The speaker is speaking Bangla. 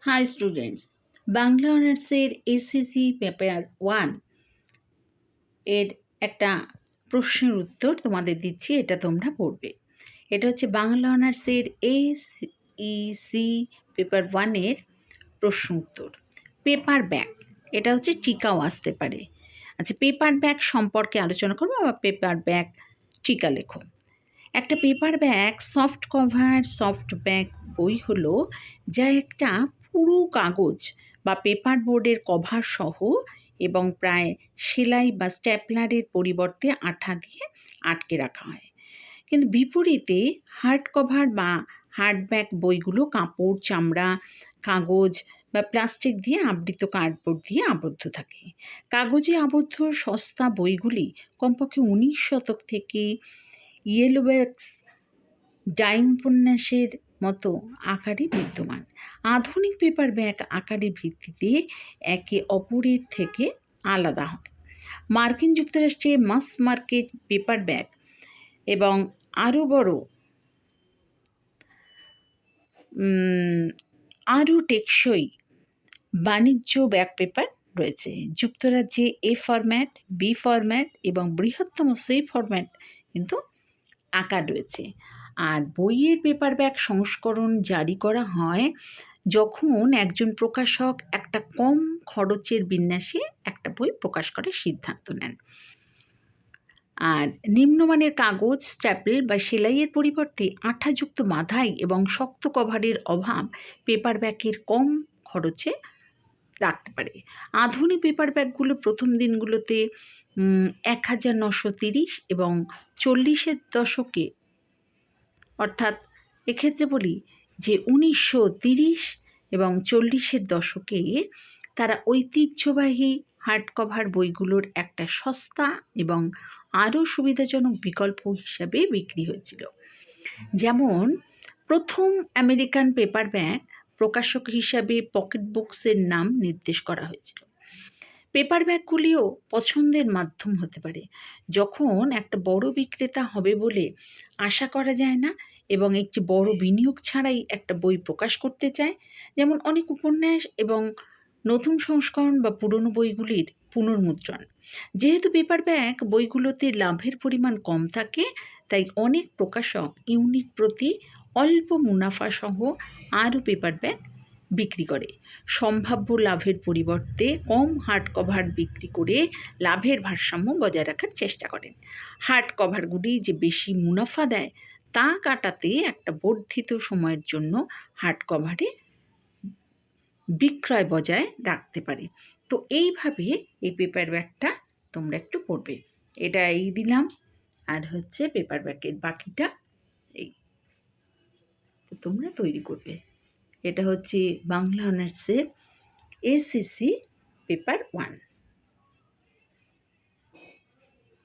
হাই স্টুডেন্টস, বাংলা অনার্সের এসএসসি পেপার 1 এর একটা প্রশ্নের উত্তর তোমাদের দিচ্ছি, এটা তোমরা পড়বে। এটা হচ্ছে বাংলা অনার্সের এসইসি পেপার 1 এর প্রশ্ন উত্তর। পেপার ব্যাগ, এটা হচ্ছে টিকাও আসতে পারে। আচ্ছা, পেপার ব্যাগ সম্পর্কে আলোচনা করবো, বা পেপার ব্যাগ টিকা লেখো। একটা পেপার ব্যাগ সফট ব্যাগ বই হলো যা একটা পুরো কাগজ বা পেপার বোর্ডের কভার সহ এবং প্রায় সেলাই বা স্ট্যাপলারের পরিবর্তে আঠা দিয়ে আটকে রাখা হয়। কিন্তু বিপরীতে হার্ড কভার বা হার্ড ব্যাগ বইগুলো কাপড়, চামড়া, কাগজ বা প্লাস্টিক দিয়ে আবৃত কার্ডবোর্ড দিয়ে আবদ্ধ থাকে। কাগজে আবদ্ধ সস্তা বইগুলি কমপক্ষে 19 শতক থেকে ইয়েলোব্যাক্স ডাইম উপন্যাসের মতো আকারে বিদ্যমান। আধুনিক পেপার ব্যাগ আকারের ভিত্তিতে একে অপরের থেকে আলাদা হয়। মার্কিন যুক্তরাষ্ট্রে মাস মার্কেট পেপার ব্যাগ এবং আরও টেকসই বাণিজ্য ব্যাগ পেপার রয়েছে। যুক্তরাজ্যে এ ফরম্যাট, বি ফরম্যাট এবং বৃহত্তম সি ফরম্যাট কিন্তু আকার রয়েছে। আর বইয়ের পেপার ব্যাগ সংস্করণ জারি করা হয় যখন একজন প্রকাশক একটা কম খরচের বিন্যাসে একটা বই প্রকাশ করার সিদ্ধান্ত নেন। আর নিম্নমানের কাগজ, স্ট্যাপল বা সেলাইয়ের পরিবর্তে আঠাযুক্ত মাথাই এবং শক্ত কভারের অভাব পেপার ব্যাগের কম খরচে রাখতে পারে। আধুনিক পেপার ব্যাগগুলো প্রথম দিনগুলোতে 1930 এবং 40-এর দশকে, অর্থাৎ এক্ষেত্রে বলি যে 1930 এবং 40-এর দশকে তারা ঐতিহ্যবাহী হার্ড কভার বইগুলোর একটা সস্তা এবং আরও সুবিধাজনক বিকল্প হিসাবে বিক্রি হয়েছিল। যেমন প্রথম আমেরিকান পেপার ব্যাগ প্রকাশক হিসাবে পকেট বুকসের নাম নির্দেশ করা হয়েছিল। পেপার ব্যাগগুলিও পছন্দের মাধ্যম হতে পারে যখন একটা বড় বিক্রেতা হবে বলে আশা করা যায় না এবং একটি বড় বিনিয়োগ ছাড়াই একটা বই প্রকাশ করতে চায়, যেমন অনেক উপন্যাস এবং নতুন সংস্করণ বা পুরনো বইগুলির পুনর্মুদ্রণ। যেহেতু পেপার ব্যাগ বইগুলোতে লাভের পরিমাণ কম থাকে, তাই অনেক প্রকাশক ইউনিট প্রতি অল্প মুনাফা সহ আরও পেপার ব্যাগ বিক্রি করে। সম্ভাব্য লাভের পরিবর্তে কম হার্ড কভার বিক্রি করে লাভের ভারসাম্য বজায় রাখার চেষ্টা করেন। হার্ড কভারগুলি যে বেশি মুনাফা দেয় তা কাটাতে একটা বর্ধিত সময়ের জন্য হার্ড কভারে বিক্রয় বজায় রাখতে পারে। তো এইভাবে এই পেপার ব্যাগটা তোমরা একটু পড়বে। এটা এই দিলাম, আর হচ্ছে পেপার ব্যাগের বাকিটা এই, তো তোমরা তৈরি করবে। এটা হচ্ছে বাংলা অনার্সের এসএসসি পেপার 1।